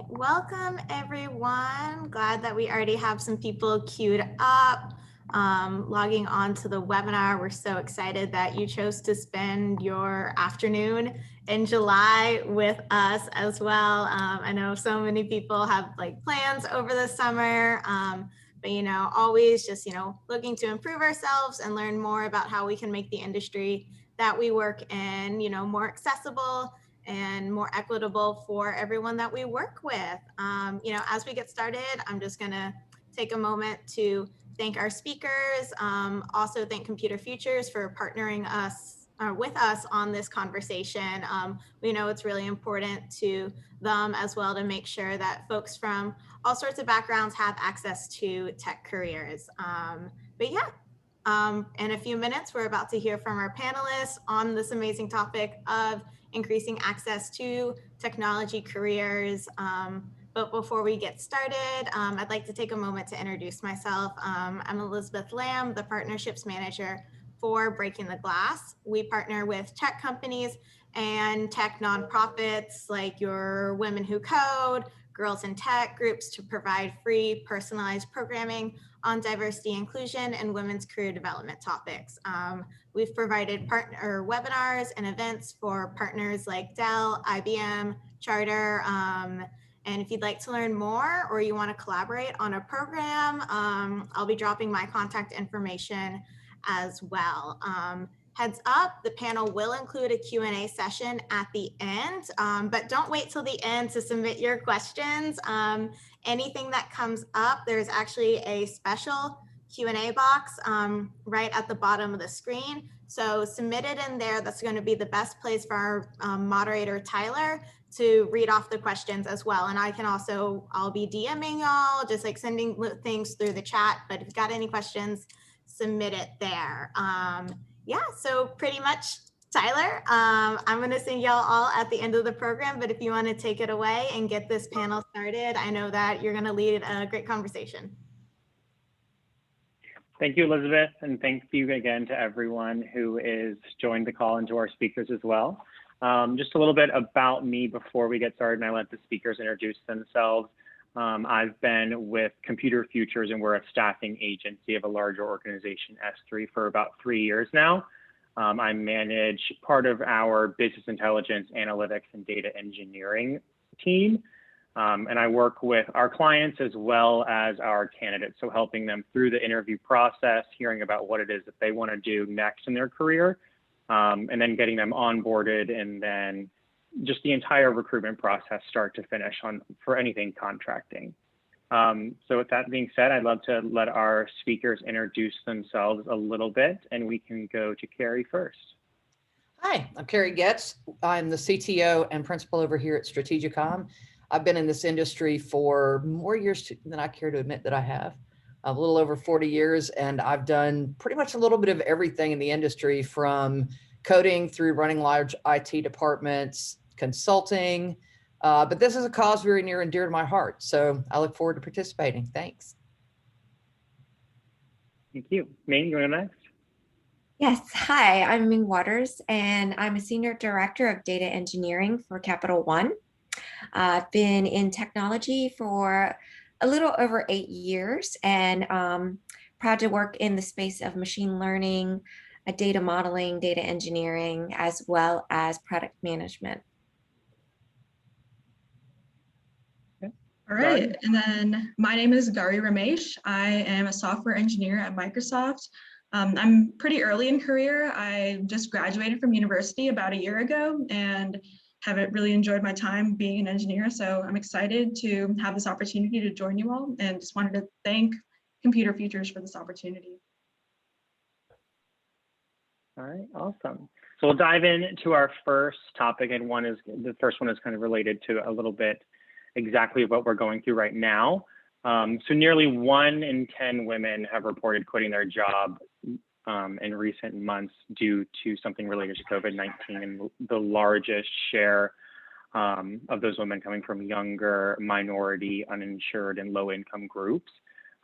welcome everyone. Glad that we already have some people queued up, logging on to the webinar. We're so excited that you chose to spend your afternoon in July with us as well. I know so many people have plans over the summer, but always just looking to improve ourselves and learn more about how we can make the industry that we work in more accessible and more equitable for everyone that we work with. As we get started, I'm just gonna take a moment to thank our speakers, also thank Computer Futures for partnering with us on this conversation. We know it's really important to them as well to make sure that folks from all sorts of backgrounds have access to tech careers. In a few minutes, we're about to hear from our panelists on this amazing topic of increasing access to technology careers. But before we get started, I'd like to take a moment to introduce myself. I'm Elizabeth Lamb, the Partnerships Manager for Breaking the Glass. We partner with tech companies and tech nonprofits like your Women Who Code, Girls in Tech groups to provide free personalized programming on diversity, inclusion, and women's career development topics. We've provided partner webinars and events for partners like Dell, IBM, Charter, and if you'd like to learn more or you want to collaborate on a program, I'll be dropping my contact information as well. Heads up, the panel will include a Q&A session at the end, but don't wait till the end to submit your questions. Anything that comes up, there's actually a special Q&A box right at the bottom of the screen. So submit it in there. That's going to be the best place for our moderator, Tyler, to read off the questions as well. And I'll be DMing y'all, just sending things through the chat. But if you've got any questions, submit it there. So pretty much, Tyler, I'm going to send y'all all at the end of the program, but if you want to take it away and get this panel started, I know that you're going to lead a great conversation. Thank you, Elizabeth, and thank you again to everyone who is joined the call and to our speakers as well. Just a little bit about me before we get started, and I let the speakers introduce themselves. I've been with Computer Futures, and we're a staffing agency of a larger organization, S3, for about 3 years now. I manage part of our business intelligence, analytics, and data engineering team. And I work with our clients as well as our candidates, so helping them through the interview process, hearing about what it is that they want to do next in their career, and then getting them onboarded, and then just the entire recruitment process, start to finish, for anything contracting. So with that being said, I'd love to let our speakers introduce themselves a little bit, and we can go to Carrie first. Hi, I'm Carrie Getz. I'm the CTO and principal over here at Strategicom. I've been in this industry for more years than I care to admit that I have. A little over 40 years, and I've done pretty much a little bit of everything in the industry, from coding through running large IT departments, consulting, but this is a cause very near and dear to my heart, so I look forward to participating. Thanks. Thank you. Ming, you want to go next? Yes, hi, I'm Ming Waters, and I'm a Senior Director of Data Engineering for Capital One. I've been in technology for a little over 8 years, and proud to work in the space of machine learning, data modeling, data engineering, as well as product management. All right, and then my name is Gauri Ramesh. I am a software engineer at Microsoft. I'm pretty early in career. I just graduated from university about a year ago and haven't really enjoyed my time being an engineer. So I'm excited to have this opportunity to join you all, and just wanted to thank Computer Futures for this opportunity. All right, awesome. So we'll dive into our first topic, and the first one is kind of related to a little bit exactly what we're going through right now. So nearly 1 in 10 women have reported quitting their job in recent months due to something related to COVID-19, and the largest share of those women coming from younger, minority, uninsured, and low-income groups.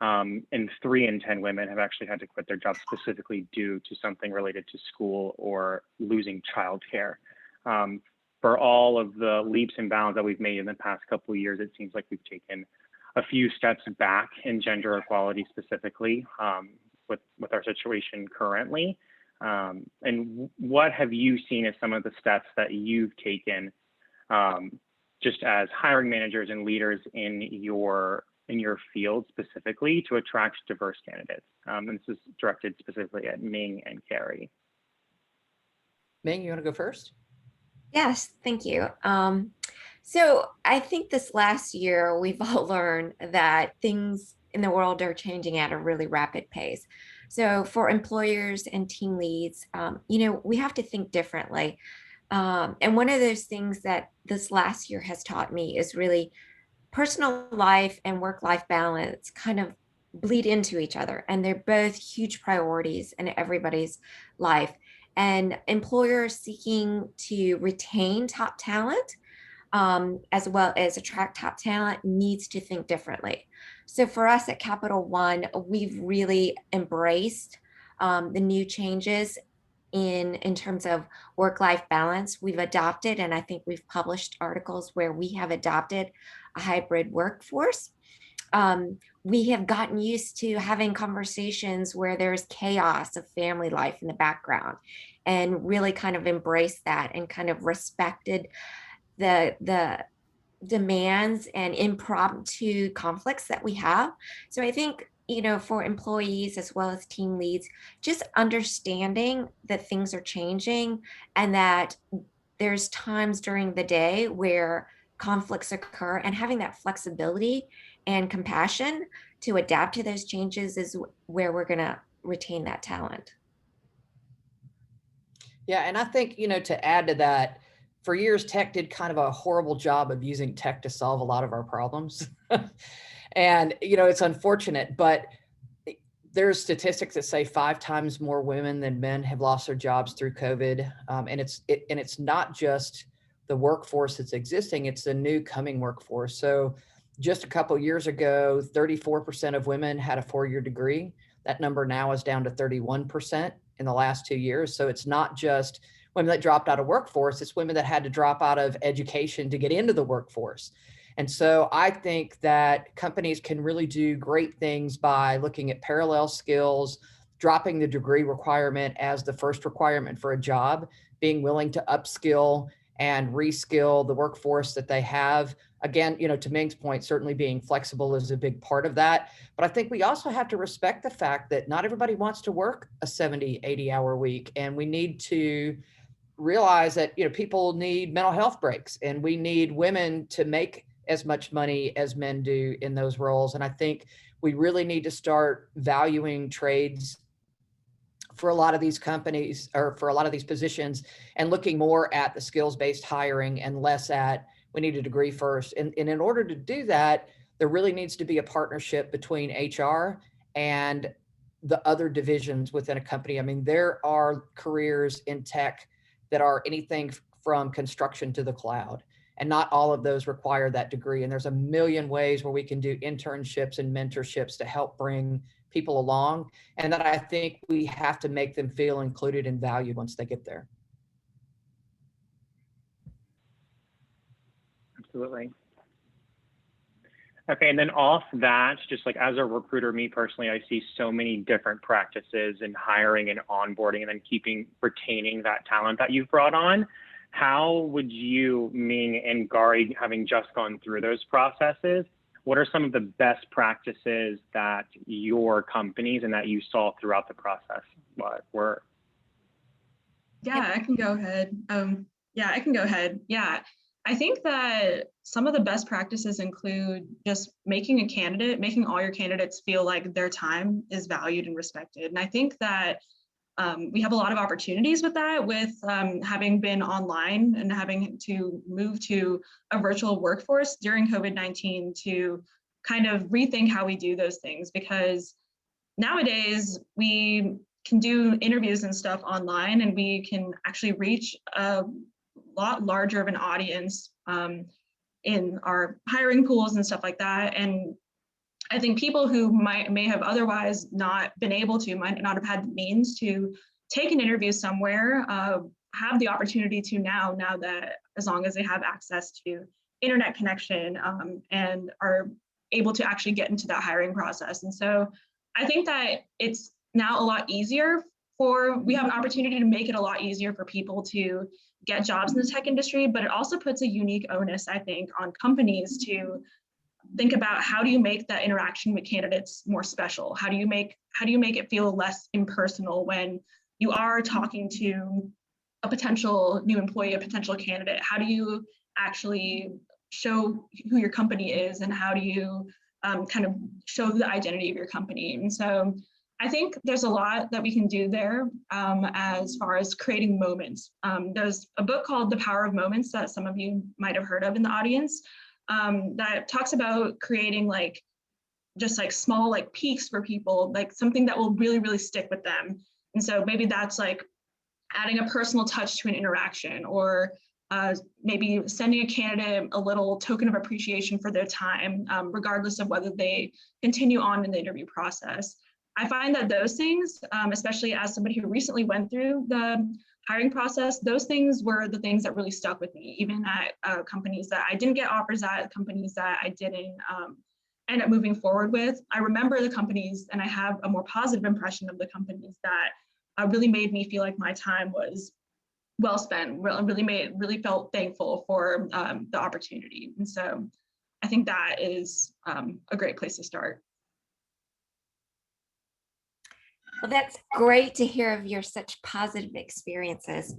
And 3 in 10 women have actually had to quit their jobs specifically due to something related to school or losing childcare. for all of the leaps and bounds that we've made in the past couple of years, it seems like we've taken a few steps back in gender equality specifically with our situation currently. And what have you seen as some of the steps that you've taken just as hiring managers and leaders in your field specifically to attract diverse candidates? And this is directed specifically at Ming and Carrie. Ming, you want to go first? Yes, thank you. So I think this last year, we've all learned that things in the world are changing at a really rapid pace. So for employers and team leads, we have to think differently. And one of those things that this last year has taught me is really personal life and work-life balance kind of bleed into each other, and they're both huge priorities in everybody's life. And employers seeking to retain top talent, as well as attract top talent, needs to think differently. So for us at Capital One, we've really embraced the new changes in terms of work-life balance. We've adopted, and I think we've published articles where we have adopted a hybrid workforce. We have gotten used to having conversations where there's chaos of family life in the background, and really kind of embraced that and kind of respected the demands and impromptu conflicts that we have. So I think, for employees as well as team leads, just understanding that things are changing and that there's times during the day where conflicts occur, and having that flexibility and compassion to adapt to those changes is where we're going to retain that talent. Yeah, and I think, to add to that, for years, tech did kind of a horrible job of using tech to solve a lot of our problems. And, it's unfortunate, but there's statistics that say 5 times more women than men have lost their jobs through COVID. And it's not just the workforce that's existing, it's the new coming workforce. So just a couple of years ago, 34% of women had a 4-year degree. That number now is down to 31% in the last 2 years. So it's not just women that dropped out of workforce, it's women that had to drop out of education to get into the workforce. And so I think that companies can really do great things by looking at parallel skills, dropping the degree requirement as the first requirement for a job, being willing to upskill and reskill the workforce that they have. Again, to Ming's point, certainly being flexible is a big part of that. But I think we also have to respect the fact that not everybody wants to work a 70, 80-hour week. And we need to realize that, people need mental health breaks, and we need women to make as much money as men do in those roles. And I think we really need to start valuing trades for a lot of these companies, or for a lot of these positions, and looking more at the skills-based hiring and less at we need a degree first. And in order to do that, there really needs to be a partnership between HR and the other divisions within a company. I mean, there are careers in tech that are anything from construction to the cloud, and not all of those require that degree. And there's a million ways where we can do internships and mentorships to help bring people along, and that I think we have to make them feel included and valued once they get there. Absolutely. Okay, and then off that, just like as a recruiter, me personally, I see so many different practices in hiring and onboarding, and then retaining that talent that you've brought on. How would you, Ming and Gary, having just gone through those processes, what are some of the best practices that your companies and that you saw throughout the process were? Yeah, I can go ahead. Yeah, I think that some of the best practices include just making all your candidates feel like their time is valued and respected. And I think that we have a lot of opportunities with that, with having been online and having to move to a virtual workforce during COVID-19 to kind of rethink how we do those things, because nowadays we can do interviews and stuff online, and we can actually reach a lot larger of an audience in our hiring pools and stuff like that. And I think people who may have otherwise not been able to, might not have had the means to take an interview somewhere, have the opportunity to now that as long as they have access to internet connection and are able to actually get into that hiring process. And so I think that it's now a lot easier we have an opportunity to make it a lot easier for people to get jobs in the tech industry, but it also puts a unique onus, I think, on companies to think about how do you make that interaction with candidates more special? How do you make it feel less impersonal when you are talking to a potential new employee, a potential candidate? How do you actually show who your company is, and how do you kind of show the identity of your company? And so I think there's a lot that we can do there as far as creating moments. There's a book called The Power of Moments that some of you might have heard of in the audience that talks about creating just small peaks for people, like something that will really, really stick with them. And so maybe that's like adding a personal touch to an interaction, or maybe sending a candidate a little token of appreciation for their time, regardless of whether they continue on in the interview process. I find that those things, especially as somebody who recently went through the hiring process, those things were the things that really stuck with me, even at companies that I didn't get offers at, companies that I didn't end up moving forward with. I remember the companies, and I have a more positive impression of the companies that really made me feel like my time was well spent, really felt thankful for the opportunity. And so I think that is a great place to start. Well, that's great to hear of your such positive experiences.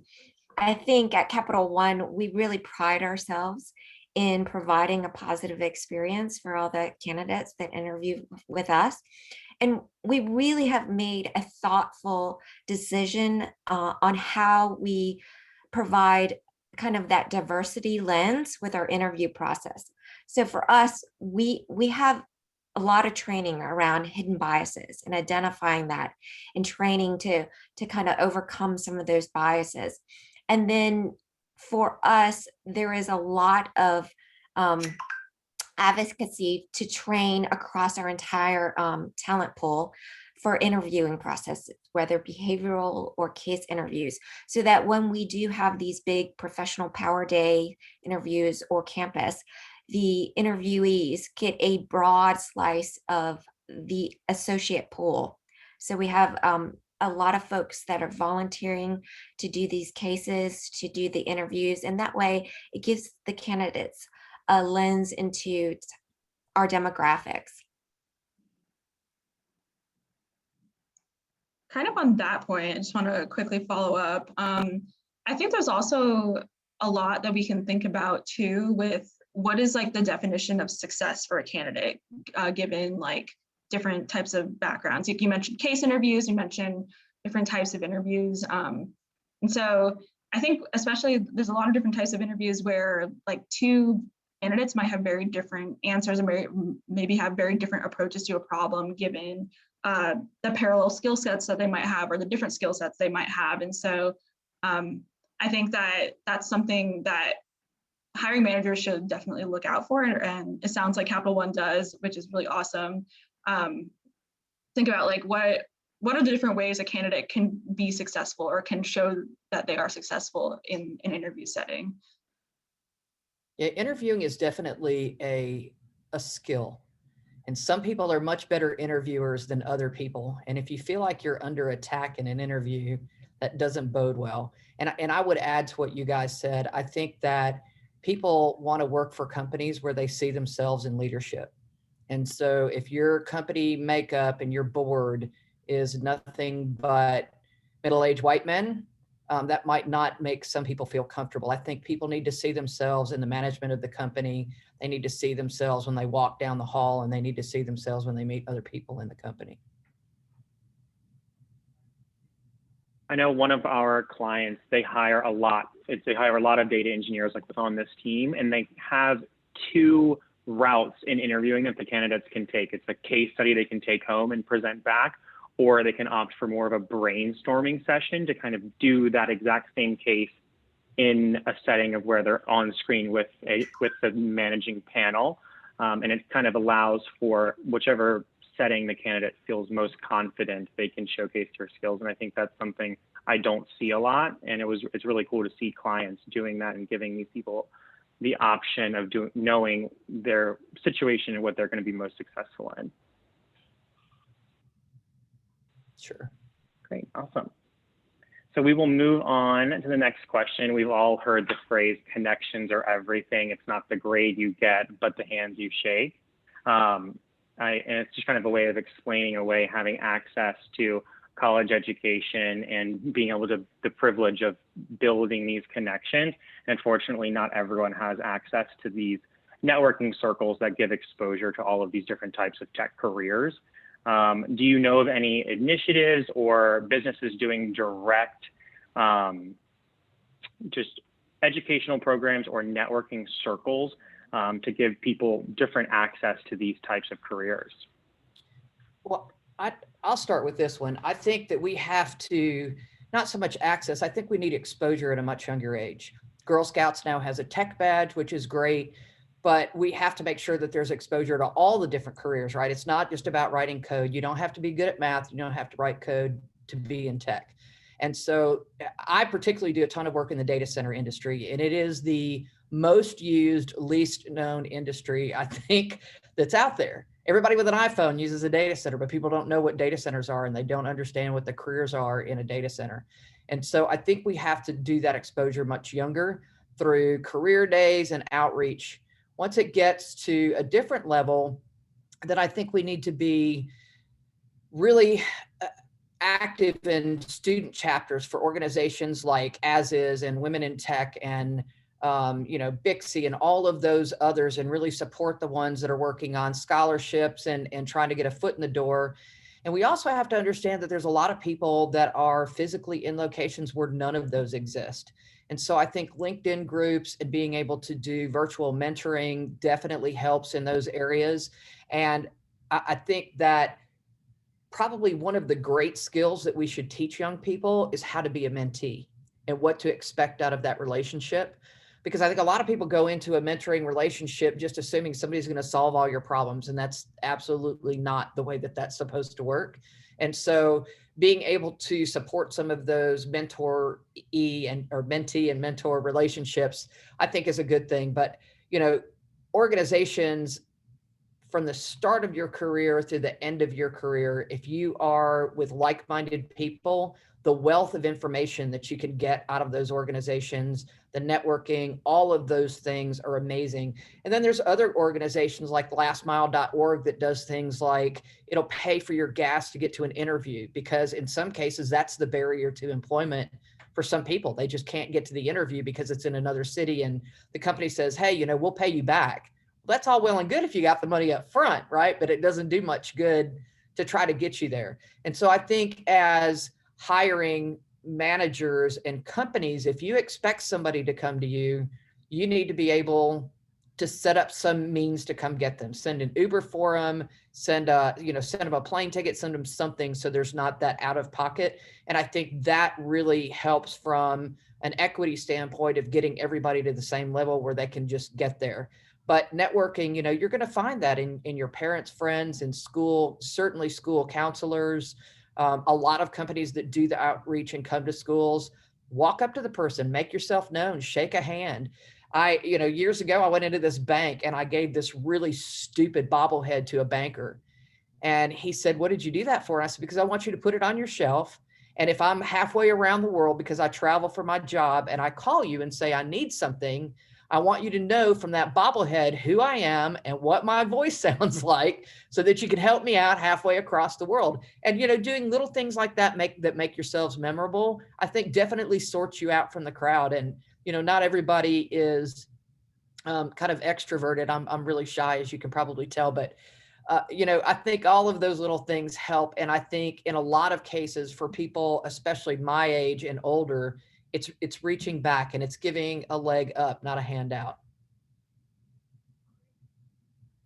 I think at Capital One, we really pride ourselves in providing a positive experience for all the candidates that interview with us. And we really have made a thoughtful decision on how we provide kind of that diversity lens with our interview process. So for us, we have a lot of training around hidden biases and identifying that, and training to kind of overcome some of those biases. And then for us, there is a lot of advocacy to train across our entire talent pool for interviewing processes, whether behavioral or case interviews, so that when we do have these big professional power day interviews or campus, the interviewees get a broad slice of the associate pool. So we have a lot of folks that are volunteering to do these cases, to do the interviews, and that way it gives the candidates a lens into our demographics. Kind of on that point, I just want to quickly follow up. I think there's also a lot that we can think about too with what is like the definition of success for a candidate, given like different types of backgrounds. Like you mentioned case interviews, you mentioned different types of interviews. And so I think especially there's a lot of different types of interviews where like two candidates might have very different answers and maybe have very different approaches to a problem, given the parallel skill sets that they might have, or the different skill sets they might have. And so I think that that's something that hiring managers should definitely look out for, and it sounds like Capital One does, which is really awesome. Think about like what are the different ways a candidate can be successful or can show that they are successful in an interview setting. Yeah, interviewing is definitely a skill, and some people are much better interviewers than other people. And if you feel like you're under attack in an interview, that doesn't bode well. And I would add to what you guys said. I think that people want to work for companies where they see themselves in leadership. And so if your company makeup and your board is nothing but middle-aged white men, that might not make some people feel comfortable. I think people need to see themselves in the management of the company. They need to see themselves when they walk down the hall, and they need to see themselves when they meet other people in the company. I know one of our clients, they hire a lot. They hire a lot of data engineers like on this team, and they have two routes in interviewing that the candidates can take. It's a case study they can take home and present back, or they can opt for more of a brainstorming session to kind of do that exact same case in a setting of where they're on screen with the managing panel. And it kind of allows for whichever setting the candidate feels most confident, they can showcase their skills. And I think that's something I don't see a lot. And it's really cool to see clients doing that and giving these people the option of knowing their situation and what they're going to be most successful in. Sure. Great, awesome. So we will move on to the next question. We've all heard the phrase connections are everything. It's not the grade you get, but the hands you shake. And it's just kind of a way of explaining away having access to college education and being able to, the privilege of building these connections. And unfortunately, not everyone has access to these networking circles that give exposure to all of these different types of tech careers. Do you know of any initiatives or businesses doing direct just educational programs or networking circles to give people different access to these types of careers? Well, I'll start with this one. I think that we have to, not so much access, I think we need exposure at a much younger age. Girl Scouts now has a tech badge, which is great, but we have to make sure that there's exposure to all the different careers, right? It's not just about writing code. You don't have to be good at math. You don't have to write code to be in tech. And so I particularly do a ton of work in the data center industry, and it is the most used, least known industry, I think, that's out there. Everybody with an iPhone uses a data center, but people don't know what data centers are, and they don't understand what the careers are in a data center. And so I think we have to do that exposure much younger through career days and outreach. Once it gets to a different level, then I think we need to be really active in student chapters for organizations like As Is and Women in Tech and Bixie and all of those others, and really support the ones that are working on scholarships and trying to get a foot in the door. And we also have to understand that there's a lot of people that are physically in locations where none of those exist. And so I think LinkedIn groups and being able to do virtual mentoring definitely helps in those areas. And I think that probably one of the great skills that we should teach young people is how to be a mentee and what to expect out of that relationship. Because I think a lot of people go into a mentoring relationship just assuming somebody's going to solve all your problems. And that's absolutely not the way that that's supposed to work. And so being able to support some of those mentee and mentor relationships, I think is a good thing. But, organizations, from the start of your career through the end of your career, if you are with like-minded people, the wealth of information that you can get out of those organizations, the networking, all of those things are amazing. And then there's other organizations like lastmile.org that does things like it'll pay for your gas to get to an interview, because in some cases that's the barrier to employment for some people. They just can't get to the interview because it's in another city, and the company says, hey, we'll pay you back. That's all well and good if you got the money up front, right? But it doesn't do much good to try to get you there. And so I think as hiring managers and companies, if you expect somebody to come to you, you need to be able to set up some means to come get them. Send an Uber for them, send them a plane ticket, send them something so there's not that out of pocket. And I think that really helps from an equity standpoint of getting everybody to the same level where they can just get there. But networking, you're going to find that in your parents' friends, in school, certainly school counselors, a lot of companies that do the outreach and come to schools. Walk up to the person, make yourself known, shake a hand. Years ago, I went into this bank and I gave this really stupid bobblehead to a banker. And he said, what did you do that for? And I said, because I want you to put it on your shelf. And if I'm halfway around the world because I travel for my job and I call you and say, I need something, I want you to know from that bobblehead who I am and what my voice sounds like so that you can help me out halfway across the world. And, doing little things like that make yourselves memorable, I think definitely sorts you out from the crowd. And, not everybody is kind of extroverted. I'm really shy, as you can probably tell, but I think all of those little things help. And I think in a lot of cases for people, especially my age and older, it's reaching back and it's giving a leg up, not a handout.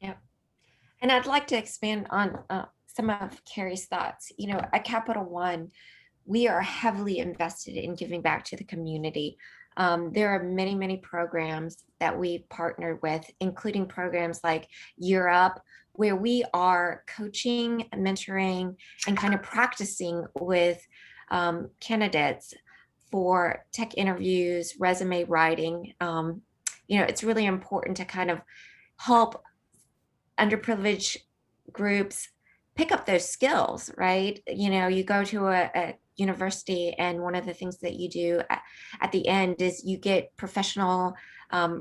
Yep. And I'd like to expand on some of Carrie's thoughts. At Capital One, we are heavily invested in giving back to the community. There are many, many programs that we've partnered with, including programs like Year Up, where we are coaching, mentoring, and kind of practicing with candidates for tech interviews, resume writing. It's really important to kind of help underprivileged groups pick up those skills, right? You go to a university, and one of the things that you do at the end is you get professional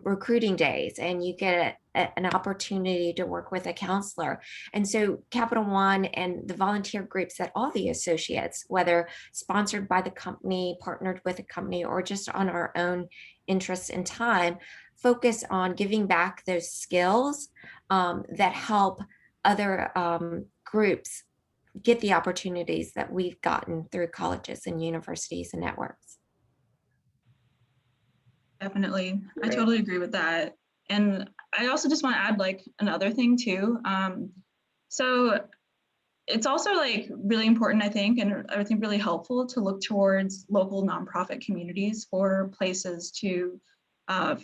recruiting days, and you get an opportunity to work with a counselor. And so Capital One and the volunteer groups that all the associates, whether sponsored by the company, partnered with a company, or just on our own interests and time, focus on giving back those skills that help other groups get the opportunities that we've gotten through colleges and universities and networks. Definitely. I totally agree with that. And I also just want to add like another thing too. So it's also like really important, I think, and I think really helpful to look towards local nonprofit communities for places to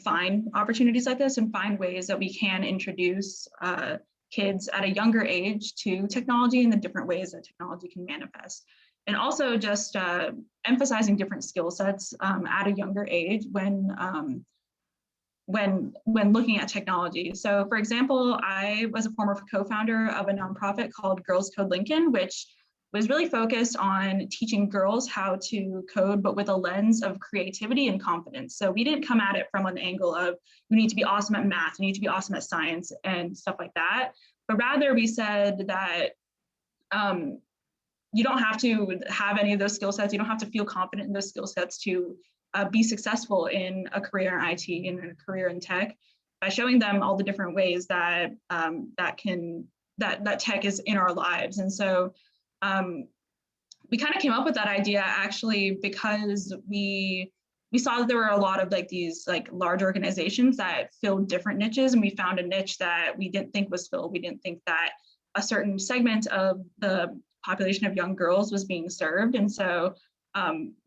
find opportunities like this and find ways that we can introduce kids at a younger age to technology and the different ways that technology can manifest. And also just emphasizing different skill sets at a younger age when looking at technology. So for example, I was a former co-founder of a nonprofit called Girls Code Lincoln, which was really focused on teaching girls how to code, but with a lens of creativity and confidence. So we didn't come at it from an angle of you need to be awesome at math, you need to be awesome at science and stuff like that. But rather we said that you don't have to have any of those skill sets. You don't have to feel confident in those skill sets to be successful in a career in IT and a career in tech, by showing them all the different ways that that tech is in our lives. And so we kind of came up with that idea actually because we saw that there were a lot of like these like large organizations that filled different niches, and we found a niche that we didn't think was filled. We didn't think that a certain segment of the population of young girls was being served. And so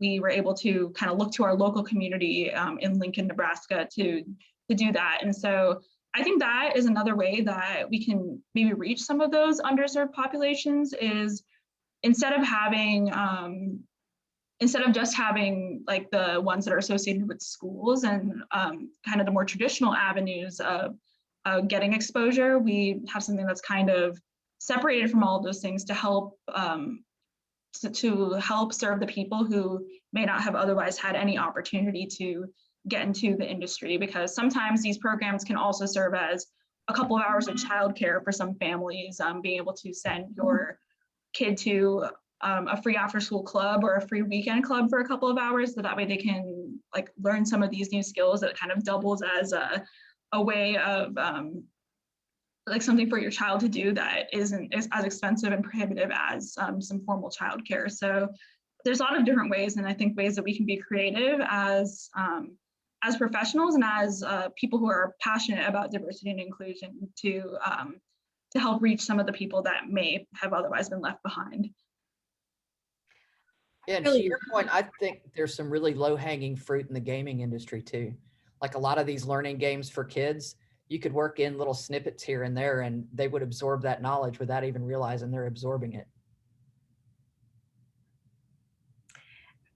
we were able to kind of look to our local community in Lincoln, Nebraska to do that. And so I think that is another way that we can maybe reach some of those underserved populations, is instead of just having like the ones that are associated with schools and kind of the more traditional avenues of getting exposure, we have something that's kind of separated from all of those things to help to help serve the people who may not have otherwise had any opportunity to get into the industry, because sometimes these programs can also serve as a couple of hours of childcare for some families, being able to send your kid to a free after school club or a free weekend club for a couple of hours, so that way they can like learn some of these new skills that kind of doubles as a way of like something for your child to do that isn't as expensive and prohibitive as some formal childcare. So there's a lot of different ways, and I think ways that we can be creative as professionals and as people who are passionate about diversity and inclusion to help reach some of the people that may have otherwise been left behind. Yeah, and to your point, I think there's some really low-hanging fruit in the gaming industry too. Like a lot of these learning games for kids, you could work in little snippets here and there, and they would absorb that knowledge without even realizing they're absorbing it.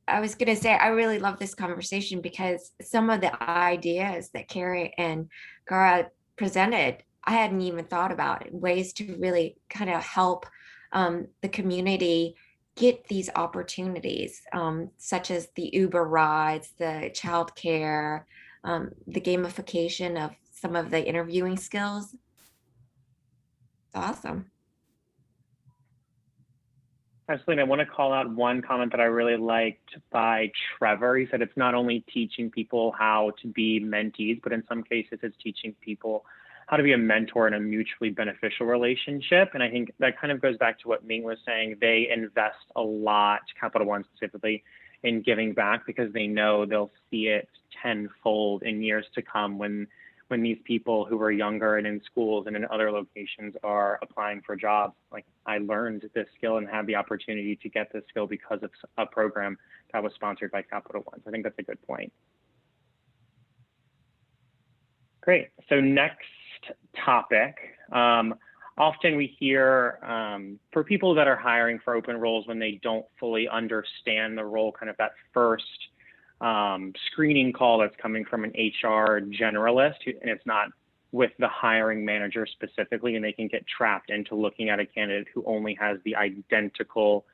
I was going to say, I really love this conversation because some of the ideas that Carrie and Gara presented, I hadn't even thought about it, ways to really kind of help the community get these opportunities, such as the Uber rides, the childcare, the gamification of some of the interviewing skills. It's awesome. Absolutely. I want to call out one comment that I really liked by Trevor. He said it's not only teaching people how to be mentees, but in some cases it's teaching people how to be a mentor in a mutually beneficial relationship. And I think that kind of goes back to what Ming was saying. They invest a lot, Capital One specifically, in giving back because they know they'll see it tenfold in years to come when these people who are younger and in schools and in other locations are applying for jobs. Like, I learned this skill and had the opportunity to get this skill because of a program that was sponsored by Capital One. So I think that's a good point. Great. So next topic. often we hear for people that are hiring for open roles when they don't fully understand the role, kind of that first screening call that's coming from an HR generalist, and it's not with the hiring manager specifically, and they can get trapped into looking at a candidate who only has the identical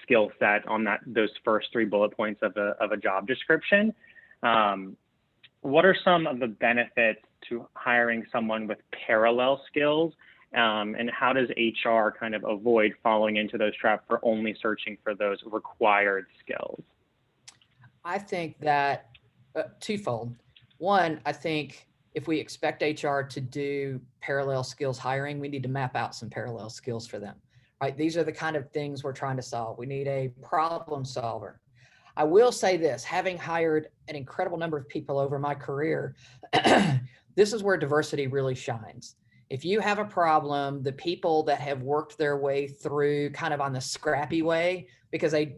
skill set on those first 3 bullet points of a job description. What are some of the benefits to hiring someone with parallel skills, and how does HR kind of avoid falling into those traps for only searching for those required skills? I think that twofold. One, I think if we expect HR to do parallel skills hiring, we need to map out some parallel skills for them, right? These are the kind of things we're trying to solve. We need a problem solver. I will say this, having hired an incredible number of people over my career, this is where diversity really shines. If you have a problem, the people that have worked their way through kind of on the scrappy way, because they,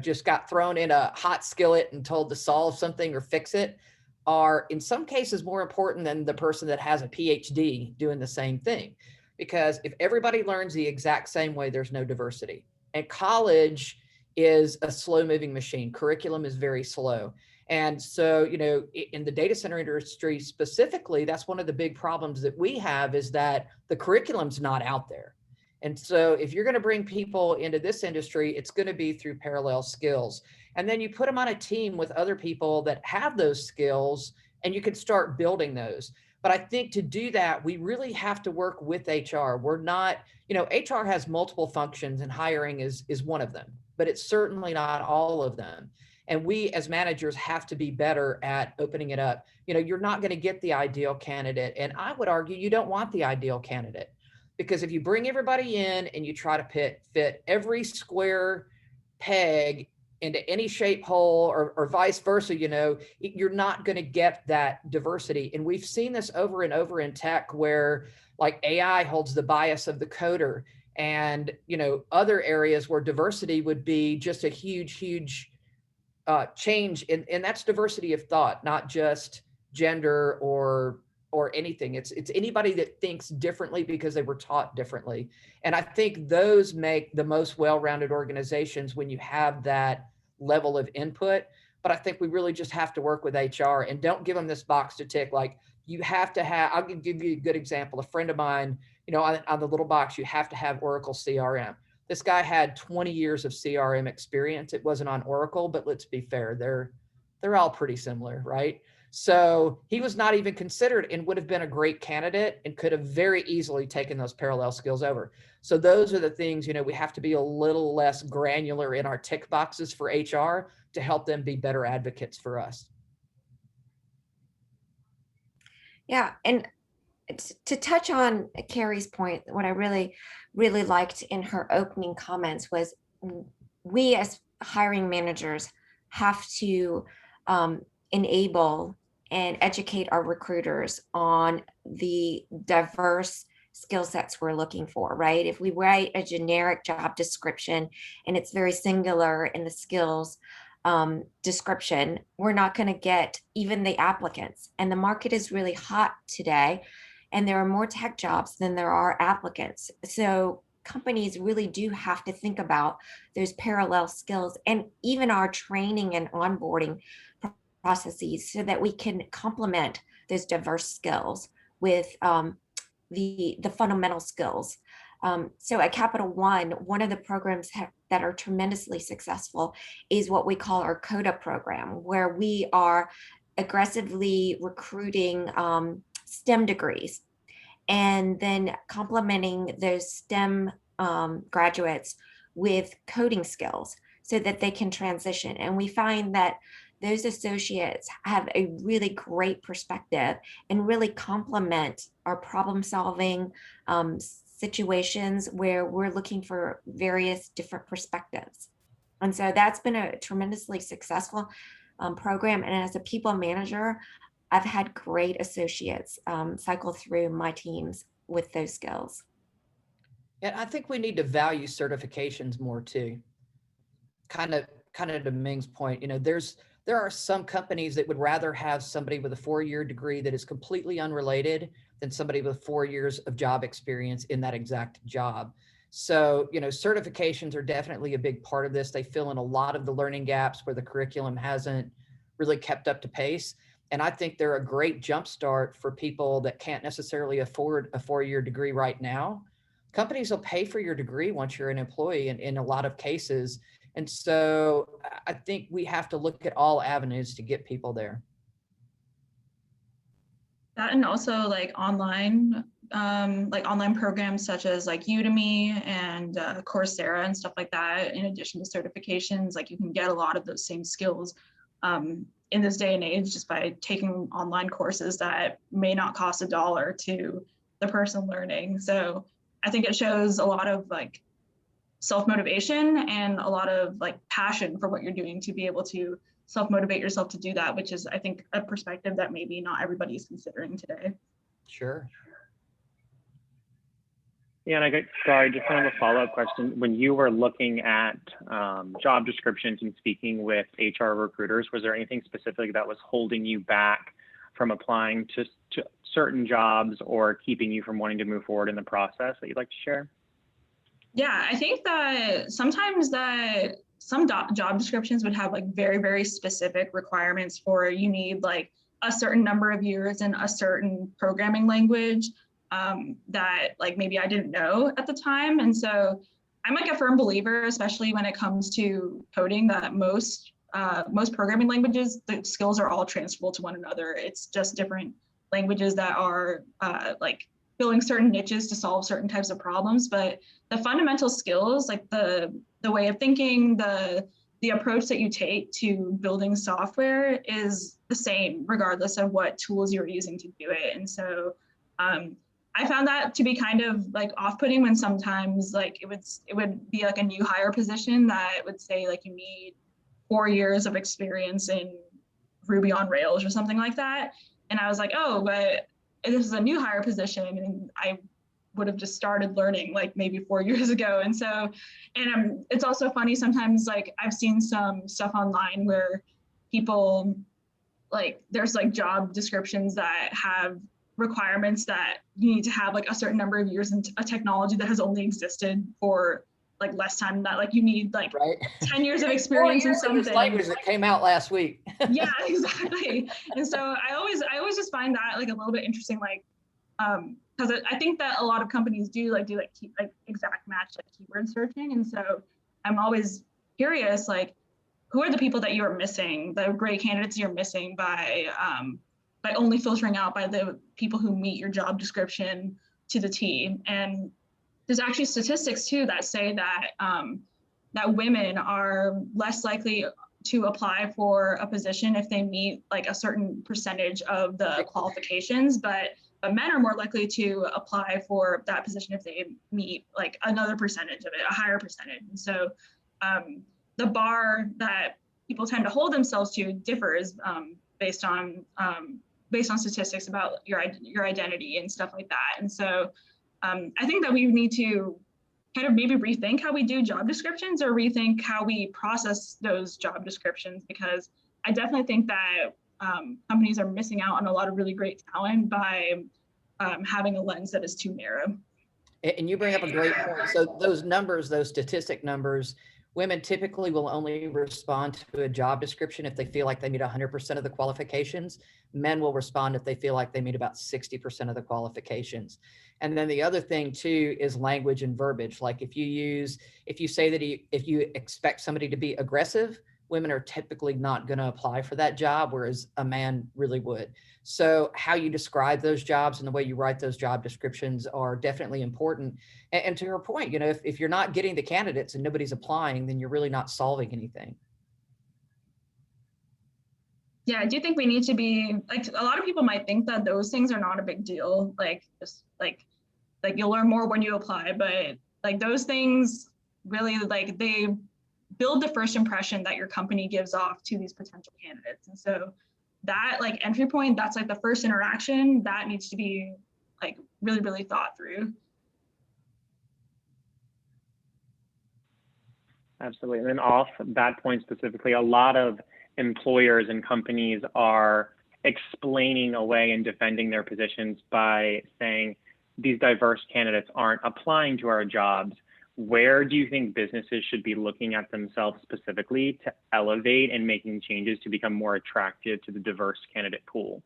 just got thrown in a hot skillet and told to solve something or fix it, are in some cases more important than the person that has a PhD doing the same thing. Because if everybody learns the exact same way, there's no diversity. And college is a slow moving machine. Curriculum is very slow. And so, in the data center industry specifically, that's one of the big problems that we have, is that the curriculum's not out there. And so if you're going to bring people into this industry, it's going to be through parallel skills. And then you put them on a team with other people that have those skills, and you can start building those. But I think to do that, we really have to work with HR. We're not, HR has multiple functions, and hiring is one of them, but it's certainly not all of them. And we as managers have to be better at opening it up. You're not going to get the ideal candidate. And I would argue you don't want the ideal candidate, because if you bring everybody in and you try to fit every square peg into any shape hole, or vice versa, you're not going to get that diversity. And we've seen this over and over in tech, where like AI holds the bias of the coder, and other areas where diversity would be just a huge change. And that's diversity of thought, not just gender or anything. It's anybody that thinks differently because they were taught differently. And I think those make the most well-rounded organizations when you have that level of input. But I think we really just have to work with HR, and don't give them this box to tick. Like, you have to have, I'll give you a good example. A friend of mine, on the little box, you have to have Oracle CRM. This guy had 20 years of CRM experience. It wasn't on Oracle, but let's be fair, they're all pretty similar, right? So he was not even considered, and would have been a great candidate and could have very easily taken those parallel skills over. So those are the things, we have to be a little less granular in our tick boxes for HR to help them be better advocates for us. Yeah, and to touch on Carrie's point, what I really, really liked in her opening comments was, we as hiring managers have to enable and educate our recruiters on the diverse skill sets we're looking for, right? If we write a generic job description and it's very singular in the skills description, we're not going to get even the applicants. And the market is really hot today, and there are more tech jobs than there are applicants. So companies really do have to think about those parallel skills, and even our training and onboarding processes, so that we can complement those diverse skills with the fundamental skills. So at Capital one of the programs that are tremendously successful is what we call our CODA program, where we are aggressively recruiting STEM degrees, and then complementing those STEM graduates with coding skills so that they can transition. And we find that those associates have a really great perspective and really complement our problem solving situations where we're looking for various different perspectives. And so that's been a tremendously successful program. And as a people manager, I've had great associates cycle through my teams with those skills. And I think we need to value certifications more too. Kind of kind of to Ming's point, there are some companies that would rather have somebody with a 4-year degree that is completely unrelated than somebody with 4 years of job experience in that exact job. So, certifications are definitely a big part of this. They fill in a lot of the learning gaps where the curriculum hasn't really kept up to pace. And I think they're a great jumpstart for people that can't necessarily afford a 4-year degree right now. Companies will pay for your degree once you're an employee in a lot of cases. And so I think we have to look at all avenues to get people there. That, and also like online programs such as like Udemy and Coursera and stuff like that. In addition to certifications, like you can get a lot of those same skills in this day and age just by taking online courses that may not cost $1 to the person learning. So I think it shows a lot of like self-motivation and a lot of like passion for what you're doing to be able to self-motivate yourself to do that, which is, I think, a perspective that maybe not everybody is considering today. Sure. Yeah, and sorry, just kind of a follow-up question. When you were looking at job descriptions and speaking with HR recruiters, was there anything specific that was holding you back from applying to certain jobs or keeping you from wanting to move forward in the process that you'd like to share? Yeah, I think that sometimes that some job descriptions would have like very, very specific requirements for you need like a certain number of years in a certain programming language that like maybe I didn't know at the time. And so I'm like a firm believer, especially when it comes to coding, that most programming languages, the skills are all transferable to one another. It's just different languages that are like filling certain niches to solve certain types of problems. But the fundamental skills, like the way of thinking, the approach that you take to building software is the same regardless of what tools you're using to do it. And so I found that to be kind of like off-putting when sometimes like it would be like a new hire position that would say like you need 4 years of experience in Ruby on Rails or something like that. And I was like, oh, but this is a new hire position and I would have just started learning like maybe 4 years ago. And so, and it's also funny sometimes, like I've seen some stuff online where people like, there's like job descriptions that have requirements that you need to have like a certain number of years in a technology that has only existed for like less time than that. Like you need like 10 years of experience in something. Language that came out last week. Yeah, exactly. And so I always just find that like a little bit interesting, like because I think that a lot of companies do exact match like keyword searching. And so I'm always curious, like who are the people that you are missing, the great candidates you're missing by only filtering out by the people who meet your job description to the T. And there's actually statistics too that say that that women are less likely to apply for a position if they meet like a certain percentage of the qualifications, but men are more likely to apply for that position if they meet like another percentage of it, a higher percentage. And so the bar that people tend to hold themselves to differs based on statistics about your identity and stuff like that. And so I think that we need to kind of maybe rethink how we do job descriptions or rethink how we process those job descriptions, because I definitely think that companies are missing out on a lot of really great talent by having a lens that is too narrow. And you bring up a great point. So those numbers, those statistic numbers, women typically will only respond to a job description if they feel like they meet 100% of the qualifications. Men will respond if they feel like they meet about 60% of the qualifications. And then the other thing too is language and verbiage. Like if you say that if you expect somebody to be aggressive, women are typically not going to apply for that job, whereas a man really would. So how you describe those jobs and the way you write those job descriptions are definitely important. And to your point, if you're not getting the candidates and nobody's applying, then you're really not solving anything. Yeah, I do think we need to be like, a lot of people might think that those things are not a big deal. Like just like you'll learn more when you apply, but like those things really like they build the first impression that your company gives off to these potential candidates. And so that like entry point, that's like the first interaction that needs to be like really, really thought through. Absolutely. And then off that point specifically, a lot of employers and companies are explaining away and defending their positions by saying these diverse candidates aren't applying to our jobs. Where do you think businesses should be looking at themselves specifically to elevate and making changes to become more attractive to the diverse candidate pool?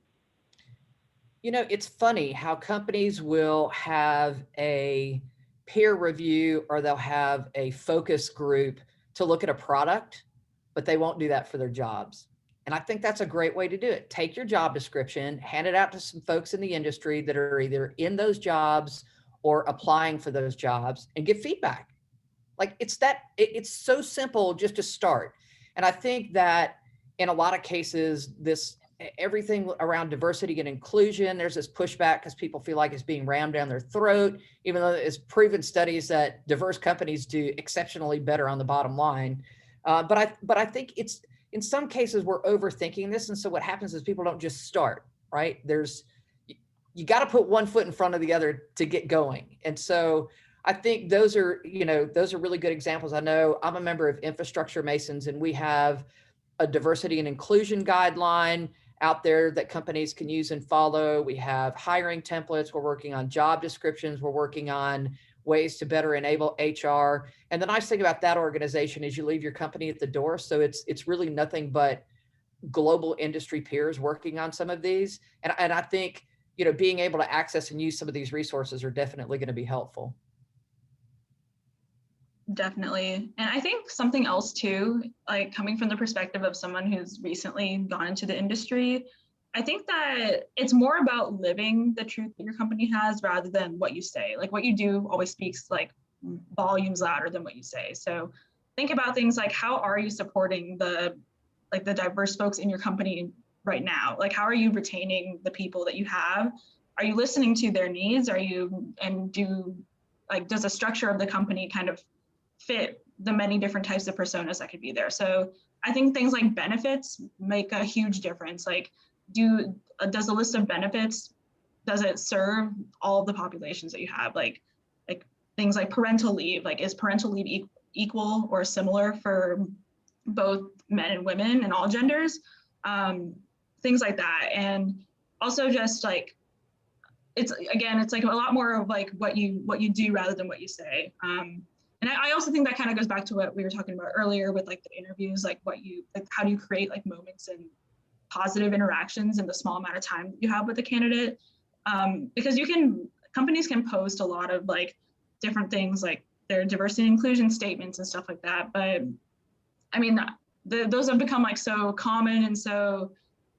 You know, it's funny how companies will have a peer review or they'll have a focus group to look at a product, but they won't do that for their jobs. And I think that's a great way to do it. Take your job description, hand it out to some folks in the industry that are either in those jobs or applying for those jobs and give feedback. Like it's so simple just to start. And I think that in a lot of cases, everything around diversity and inclusion, there's this pushback because people feel like it's being rammed down their throat, even though it's proven studies that diverse companies do exceptionally better on the bottom line. But I think it's, in some cases we're overthinking this. And so what happens is people don't just start, right? You got to put one foot in front of the other to get going. And so I think those are really good examples. I know I'm a member of Infrastructure Masons, and we have a diversity and inclusion guideline out there that companies can use and follow. We have hiring templates. We're working on job descriptions. We're working on ways to better enable HR. And the nice thing about that organization is you leave your company at the door. So it's really nothing but global industry peers working on some of these. And I think, being able to access and use some of these resources are definitely going to be helpful. Definitely. And I think something else too, like coming from the perspective of someone who's recently gone into the industry, I think that it's more about living the truth that your company has rather than what you say. Like what you do always speaks like volumes louder than what you say. So think about things like, how are you supporting the diverse folks in your company right now? Like, how are you retaining the people that you have? Are you listening to their needs? Does the structure of the company kind of fit the many different types of personas that could be there? So I think things like benefits make a huge difference. Like, does the list of benefits, does it serve all of the populations that you have? Like things like parental leave, like is parental leave equal or similar for both men and women and all genders? Things like that. And also just like, it's like a lot more of like what you do rather than what you say. And I also think that kind of goes back to what we were talking about earlier with like the interviews, like how do you create like moments and positive interactions in the small amount of time that you have with the candidate? Because companies can post a lot of like different things, like their diversity and inclusion statements and stuff like that. But I mean, those have become like so common and so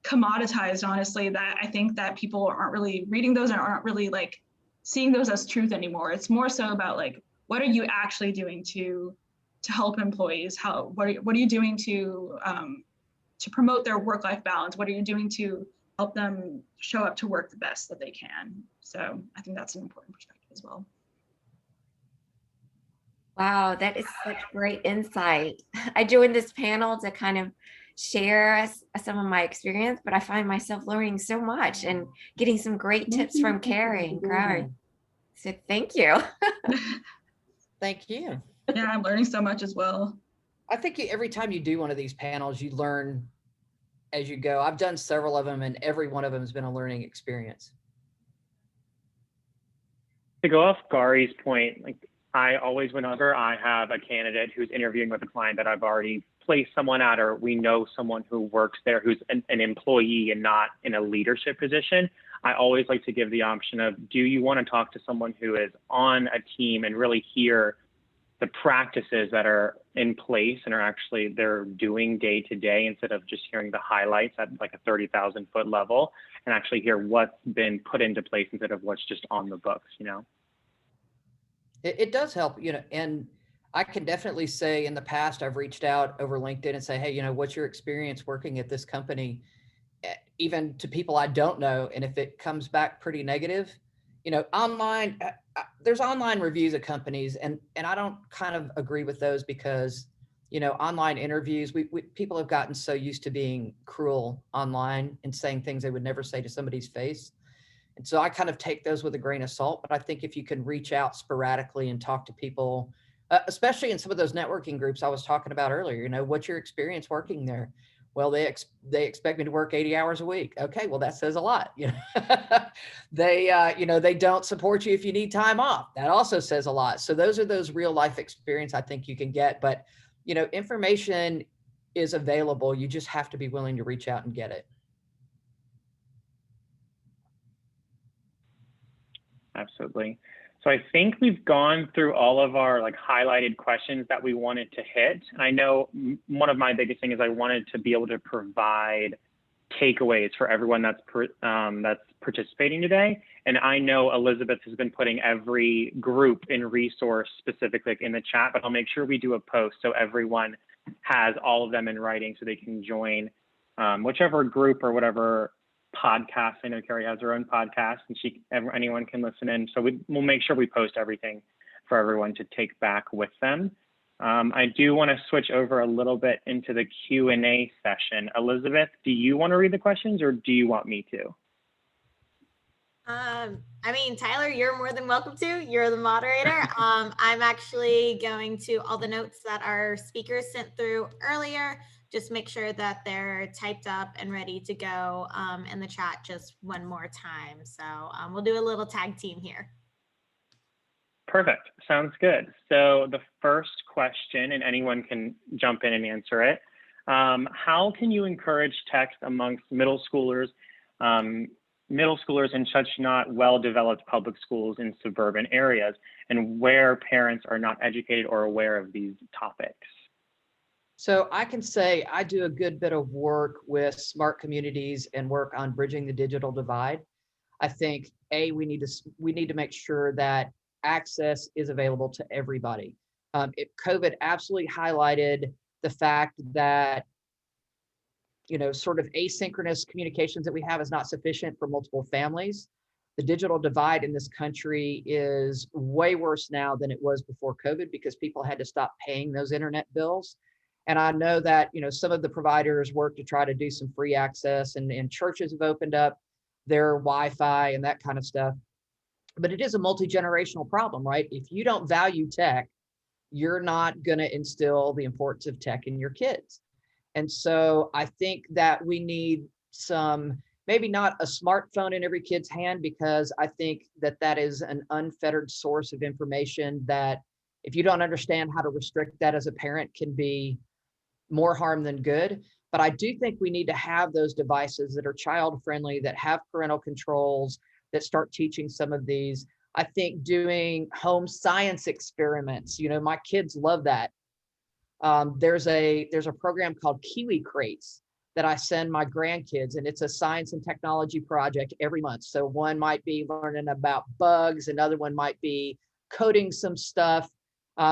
commoditized, honestly, that I think that people aren't really reading those and aren't really like seeing those as truth anymore. It's more so about like, what are you actually doing to help employees? What are you doing to promote their work-life balance? What are you doing to help them show up to work the best that they can? So I think that's an important perspective as well. Wow, that is such great insight. I joined this panel to kind of share some of my experience, but I find myself learning so much and getting some great tips from Carrie and Gary. So thank you. Thank you. Yeah, I'm learning so much as well. I think every time you do one of these panels, you learn as you go. I've done several of them, and every one of them has been a learning experience. To go off Gary's point, like I always, whenever I have a candidate who's interviewing with a client that I've already placed someone at, or we know someone who works there who's an employee and not in a leadership position, I always like to give the option of, do you want to talk to someone who is on a team and really hear the practices that are in place and are actually they're doing day to day, instead of just hearing the highlights at like a 30,000 foot level, and actually hear what's been put into place instead of what's just on the books, It does help, and I can definitely say in the past, I've reached out over LinkedIn and say, hey, what's your experience working at this company? Even to people I don't know. And if it comes back pretty negative, online, there's online reviews of companies, and I don't kind of agree with those because, online interviews, people have gotten so used to being cruel online and saying things they would never say to somebody's face. And so I kind of take those with a grain of salt, but I think if you can reach out sporadically and talk to people especially in some of those networking groups I was talking about earlier. You know, what's your experience working there? Well, they expect me to work 80 hours a week. Okay, well, that says a lot. You know, they don't support you if you need time off. That also says a lot. So those are those real life experience I think you can get. But, you know, information is available. You just have to be willing to reach out and get it. Absolutely. So I think we've gone through all of our like highlighted questions that we wanted to hit. And I know one of my biggest things is I wanted to be able to provide takeaways for everyone that's participating today. And I know Elizabeth has been putting every group and resource specifically in the chat, but I'll make sure we do a post so everyone has all of them in writing so they can join whichever group or whatever podcast. I know Carrie has her own podcast and anyone can listen in. So we'll make sure we post everything for everyone to take back with them. I do want to switch over a little bit into the Q&A session. Elizabeth, do you want to read the questions or do you want me to? I mean, Tyler, you're more than welcome to. You're the moderator. I'm actually going to all the notes that our speakers sent through earlier. Just make sure that they're typed up and ready to go in the chat just one more time. So we'll do a little tag team here. Perfect. Sounds good. So the first question, and anyone can jump in and answer it. How can you encourage text amongst middle schoolers in such not well-developed public schools in suburban areas and where parents are not educated or aware of these topics? So I can say I do a good bit of work with smart communities and work on bridging the digital divide. I think we need to make sure that access is available to everybody. COVID absolutely highlighted the fact that, you know, sort of asynchronous communications that we have is not sufficient for multiple families. The digital divide in this country is way worse now than it was before COVID because people had to stop paying those internet bills. And I know that, you know, some of the providers work to try to do some free access and churches have opened up their Wi-Fi and that kind of stuff. But it is a multi-generational problem, right? If you don't value tech, you're not going to instill the importance of tech in your kids. And so I think that we need some, maybe not a smartphone in every kid's hand, because I think that that is an unfettered source of information that if you don't understand how to restrict that as a parent can be more harm than good. But I do think we need to have those devices that are child friendly, that have parental controls, that start teaching some of these. I think doing home science experiments, you know, my kids love that. There's a program called Kiwi Crates that I send my grandkids, and it's a science and technology project every month. So one might be learning about bugs, another one might be coding some stuff.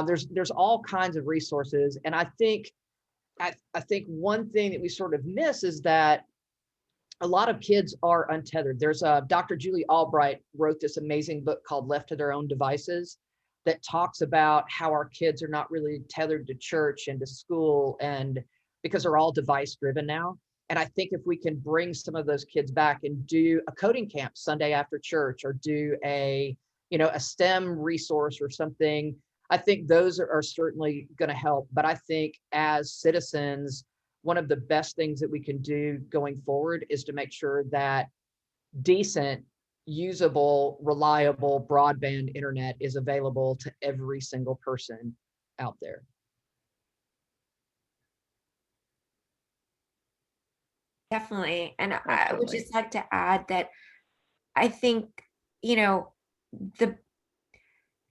There's all kinds of resources, and I think one thing that we sort of miss is that a lot of kids are untethered. There's Dr. Julie Albright wrote this amazing book called Left to Their Own Devices that talks about how our kids are not really tethered to church and to school, and because they're all device driven now. And I think if we can bring some of those kids back and do a coding camp Sunday after church, or do a STEM resource or something, I think those are certainly going to help. But I think as citizens, one of the best things that we can do going forward is to make sure that decent, usable, reliable broadband internet is available to every single person out there. Definitely. And I would just like to add that I think, you know,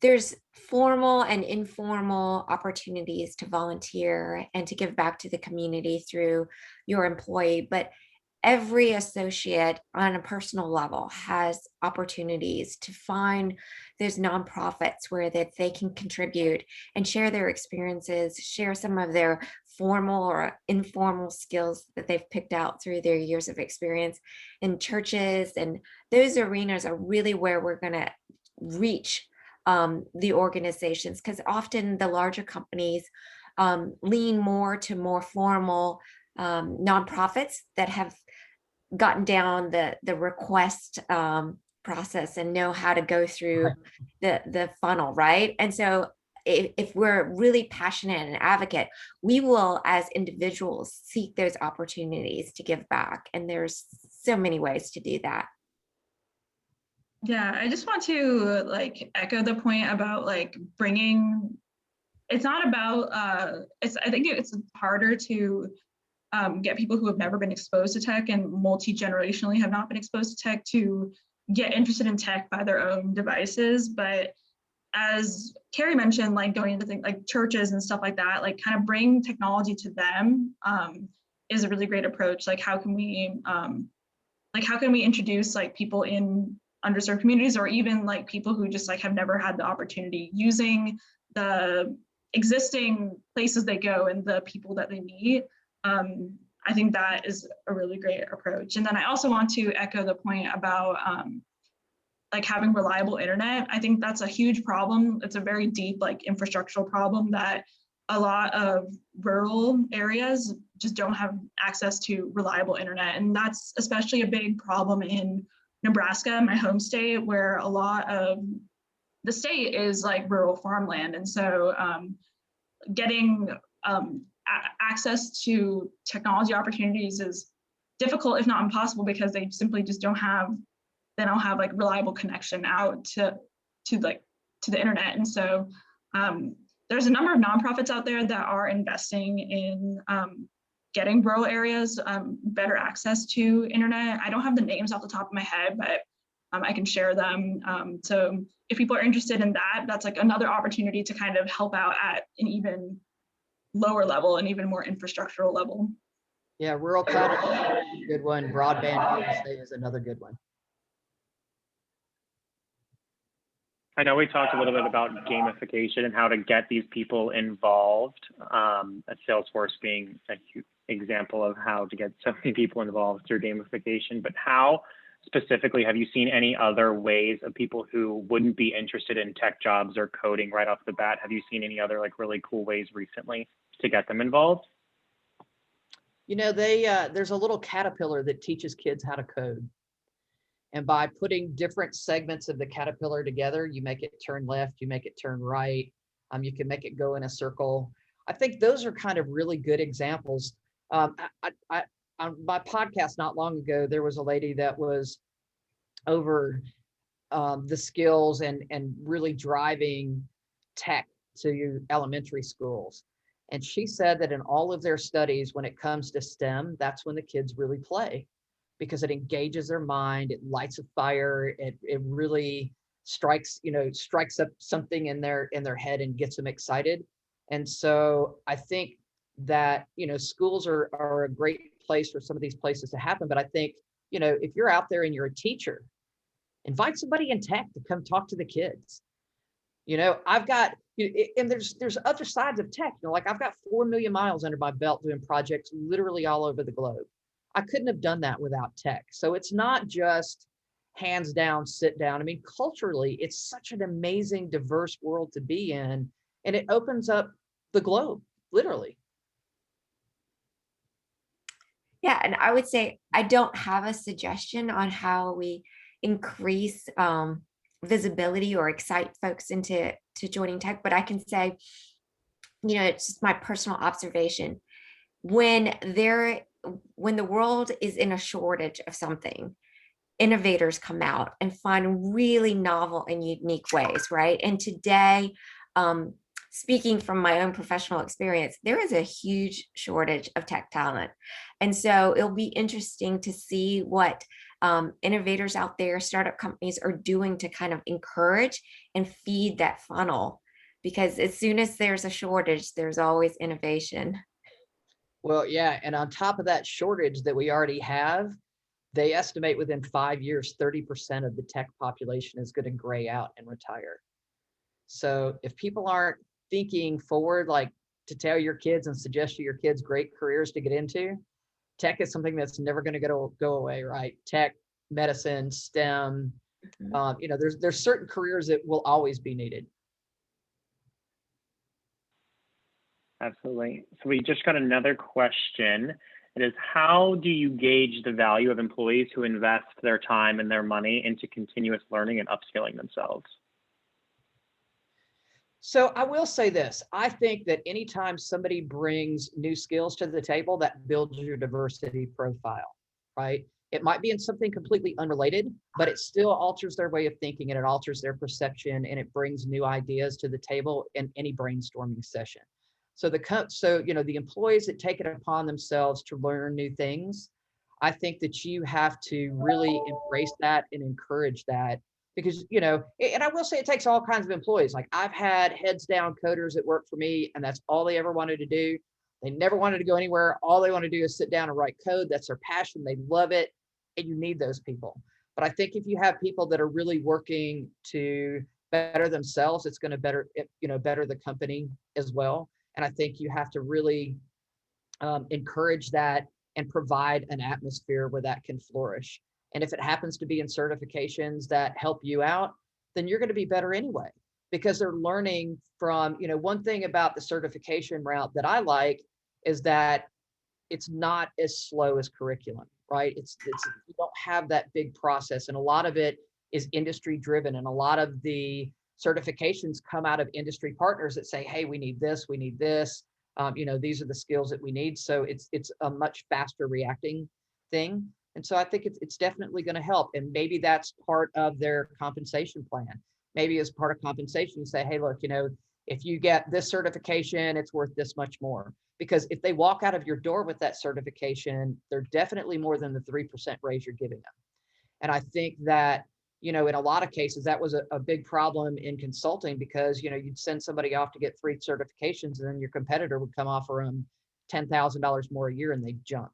there's formal and informal opportunities to volunteer and to give back to the community through your employee, but every associate on a personal level has opportunities to find those nonprofits where that they can contribute and share their experiences, share some of their formal or informal skills that they've picked out through their years of experience in churches. And those arenas are really where we're going to reach the organizations, because often the larger companies lean more to more formal nonprofits that have gotten down the request process and know how to go through the funnel, right? And so if we're really passionate and advocate, we will, as individuals, seek those opportunities to give back. And there's so many ways to do that. Yeah, I just want to like echo the point about like bringing, it's not about, I think it's harder to get people who have never been exposed to tech and multi-generationally have not been exposed to tech to get interested in tech by their own devices. But as Carrie mentioned, like going into things like churches and stuff like that, like kind of bring technology to them is a really great approach. Like how can we introduce like people in underserved communities, or even like people who just like have never had the opportunity, using the existing places they go and the people that they meet. I think that is a really great approach. And then I also want to echo the point about like having reliable internet. I think that's a huge problem. It's a very deep like infrastructural problem that a lot of rural areas just don't have access to reliable internet. And that's especially a big problem in Nebraska, my home state, where a lot of the state is like rural farmland. And so getting access to technology opportunities is difficult, if not impossible, because they simply just don't have like reliable connection out to the internet. And so there's a number of nonprofits out there that are investing in getting rural areas better access to internet. I don't have the names off the top of my head, but I can share them. So if people are interested in that, that's like another opportunity to kind of help out at an even lower level and even more infrastructural level. Yeah, rural connectivity is a good one. Broadband USA is another good one. I know we talked a little bit about gamification and how to get these people involved. Salesforce being a huge example of how to get so many people involved through gamification. But how specifically have you seen any other ways of people who wouldn't be interested in tech jobs or coding right off the bat? Have you seen any other like really cool ways recently to get them involved? You know, there's a little caterpillar that teaches kids how to code. And by putting different segments of the caterpillar together, you make it turn left, you make it turn right, you can make it go in a circle. I think those are kind of really good examples. On my podcast not long ago, there was a lady that was over the skills and really driving tech to elementary schools. And she said that in all of their studies, when it comes to STEM, that's when the kids really play, because it engages their mind, it lights a fire, it really strikes up something in their head and gets them excited. And so I think that, schools are a great place for some of these places to happen. But I think, if you're out there and you're a teacher, invite somebody in tech to come talk to the kids. I've got, and there's other sides of tech, like I've got 4 million miles under my belt doing projects literally all over the globe. I couldn't have done that without tech. So it's not just hands down, sit down. I mean, culturally, it's such an amazing, diverse world to be in, and it opens up the globe, literally. Yeah, and I would say I don't have a suggestion on how we increase visibility or excite folks into joining tech, but I can say, it's just my personal observation. When the world is in a shortage of something, innovators come out and find really novel and unique ways, right? And today, speaking from my own professional experience, there is a huge shortage of tech talent. And so it'll be interesting to see what innovators out there, startup companies are doing to kind of encourage and feed that funnel. Because as soon as there's a shortage, there's always innovation. Well, yeah. And on top of that shortage that we already have, they estimate within 5 years, 30% of the tech population is going to gray out and retire. So if people aren't thinking forward, like to tell your kids and suggest to your kids great careers to get into, tech is something that's never going to go away, right? Tech, medicine, STEM, there's certain careers that will always be needed. Absolutely. So we just got another question. It is, how do you gauge the value of employees who invest their time and their money into continuous learning and upskilling themselves? So I will say this, I think that anytime somebody brings new skills to the table, that builds your diversity profile, right? It might be in something completely unrelated, but it still alters their way of thinking and it alters their perception and it brings new ideas to the table in any brainstorming session. So the employees that take it upon themselves to learn new things, I think that you have to really embrace that and encourage that because, and I will say it takes all kinds of employees. Like I've had heads down coders that work for me and that's all they ever wanted to do. They never wanted to go anywhere. All they want to do is sit down and write code. That's their passion. They love it. And you need those people. But I think if you have people that are really working to better themselves, it's going to better the company as well. And I think you have to really encourage that and provide an atmosphere where that can flourish. And if it happens to be in certifications that help you out, then you're going to be better anyway, because they're learning from, one thing about the certification route that I like is that it's not as slow as curriculum, right? You don't have that big process. And a lot of it is industry driven. And a lot of the certifications come out of industry partners that say, hey, we need this, we need this. These are the skills that we need. So it's a much faster reacting thing. And so I think it's definitely going to help. And maybe that's part of their compensation plan. Maybe as part of compensation, you say, hey, look, if you get this certification, it's worth this much more. Because if they walk out of your door with that certification, they're definitely more than the 3% raise you're giving them. And I think that, in a lot of cases, that was a big problem in consulting because, you'd send somebody off to get 3 certifications and then your competitor would come offer them $10,000 more a year and they'd jump.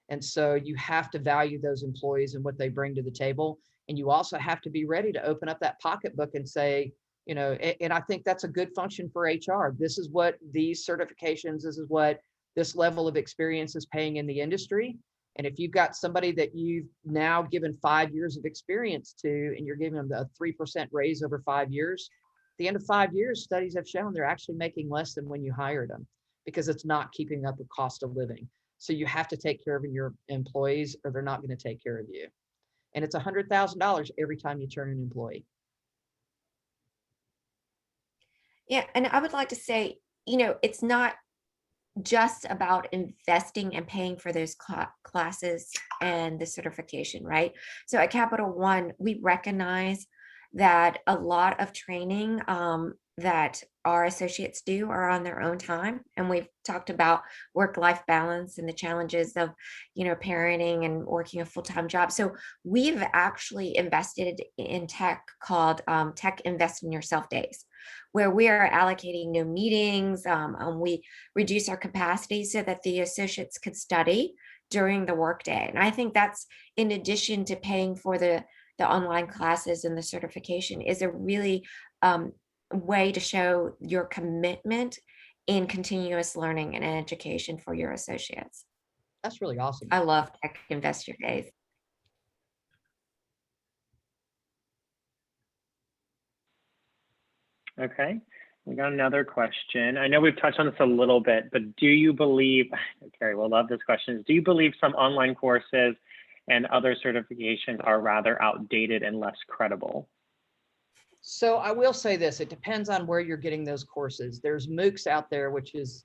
And so you have to value those employees and what they bring to the table. And you also have to be ready to open up that pocketbook and say, and I think that's a good function for HR. This is what these certifications, this is what this level of experience is paying in the industry. And if you've got somebody that you've now given 5 years of experience to, and you're giving them a 3% raise over 5 years, at the end of 5 years, studies have shown they're actually making less than when you hired them because it's not keeping up with cost of living. So you have to take care of your employees or they're not going to take care of you. And it's $100,000 every time you turn an employee. Yeah, and I would like to say, it's not just about investing and paying for those classes and the certification, right? So at Capital One, we recognize that a lot of training that our associates do are on their own time. And we've talked about work-life balance and the challenges of, parenting and working a full-time job. So we've actually invested in tech called Tech Invest in Yourself Days, where we are allocating new meetings. We reduce our capacity so that the associates could study during the workday. And I think that's, in addition to paying for the online classes and the certification, is a really way to show your commitment in continuous learning and education for your associates. That's really awesome. I love Tech Invest Your Days. Okay, we got another question. I know we've touched on this a little bit, but do you believe, Carrie will love this question, do you believe some online courses and other certifications are rather outdated and less credible? So I will say this, it depends on where you're getting those courses. There's MOOCs out there, which is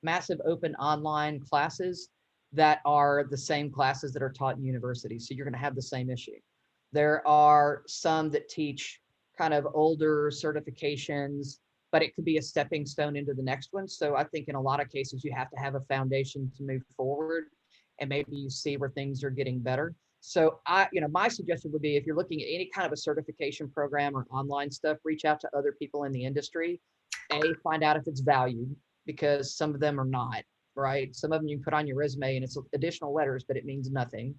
massive open online classes that are the same classes that are taught in universities. So you're going to have the same issue. There are some that teach kind of older certifications, but it could be a stepping stone into the next one. So I think in a lot of cases, you have to have a foundation to move forward and maybe you see where things are getting better. So my suggestion would be if you're looking at any kind of a certification program or online stuff, reach out to other people in the industry, find out if it's valued, because some of them are not, right? Some of them you can put on your resume and it's additional letters, but it means nothing.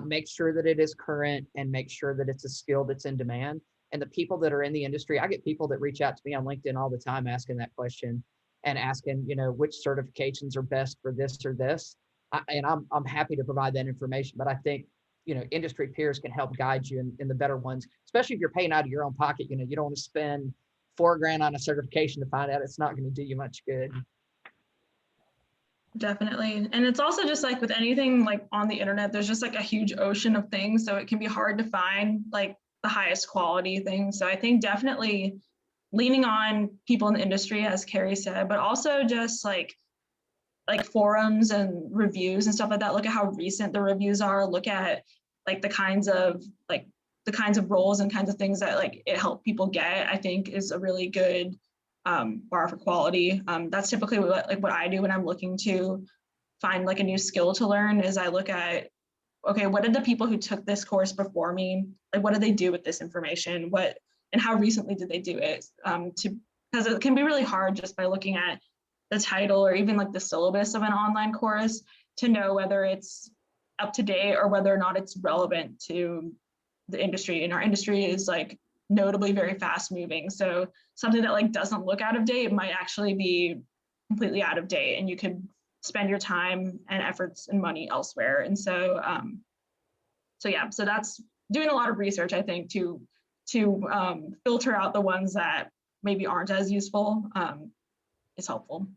Make sure that it is current and make sure that it's a skill that's in demand. And the people that are in the industry, I get people that reach out to me on LinkedIn all the time asking that question and asking, which certifications are best for this or this. And I'm happy to provide that information, but I think, industry peers can help guide you in the better ones, especially if you're paying out of your own pocket. You don't want to spend $4,000 on a certification to find out it's not going to do you much good. Definitely. And it's also just like with anything like on the internet, there's just like a huge ocean of things. So it can be hard to find like the highest quality things. So I think definitely leaning on people in the industry, as Carrie said, but also just like forums and reviews and stuff like that. Look at how recent the reviews are. Look at like the kinds of roles and kinds of things that like it helped people get. I think is a really good bar for quality. That's typically what I do when I'm looking to find like a new skill to learn. Is I look at, okay, what did the people who took this course before me, like what did they do with this information? And how recently did they do it? Because it can be really hard just by looking at the title or even like the syllabus of an online course to know whether it's up to date or whether or not it's relevant to the industry. And our industry is like notably very fast moving. So something that like doesn't look out of date might actually be completely out of date, and you could spend your time and efforts and money elsewhere. And so that's doing a lot of research, I think, to filter out the ones that maybe aren't as useful is helpful.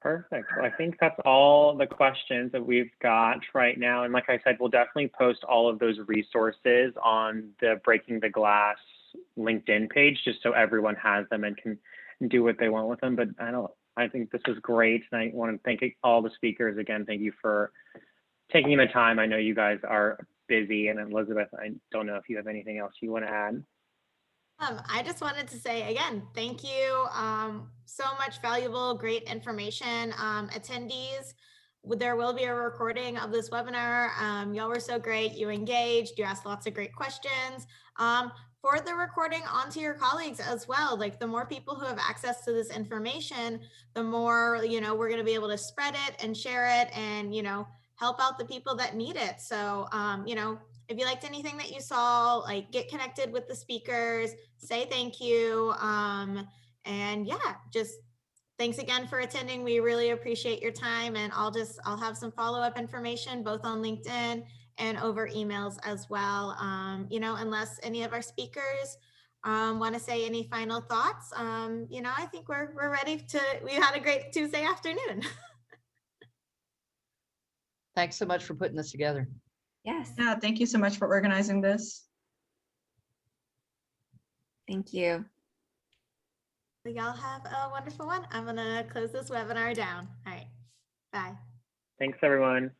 Perfect. Well, I think that's all the questions that we've got right now. And like I said, we'll definitely post all of those resources on the Breaking the Glass LinkedIn page, just so everyone has them and can do what they want with them. But I think this was great. And I want to thank all the speakers again. Thank you for taking the time. I know you guys are busy. And Elizabeth, I don't know if you have anything else you want to add. I just wanted to say again, thank you. So much valuable, great information. Attendees, there will be a recording of this webinar. Y'all were so great. You engaged, you asked lots of great questions. For the recording onto your colleagues as well. Like the more people who have access to this information, the more, we're going to be able to spread it and share it and, help out the people that need it. So, if you liked anything that you saw, like get connected with the speakers, say thank you. And yeah, just thanks again for attending. We really appreciate your time, and I'll have some follow-up information both on LinkedIn and over emails as well. Unless any of our speakers want to say any final thoughts, I think we're ready we had a great Tuesday afternoon. Thanks so much for putting this together. Yes. Yeah, thank you so much for organizing this. Thank you. Y'all have a wonderful one. I'm going to close this webinar down. All right. Bye. Thanks, everyone.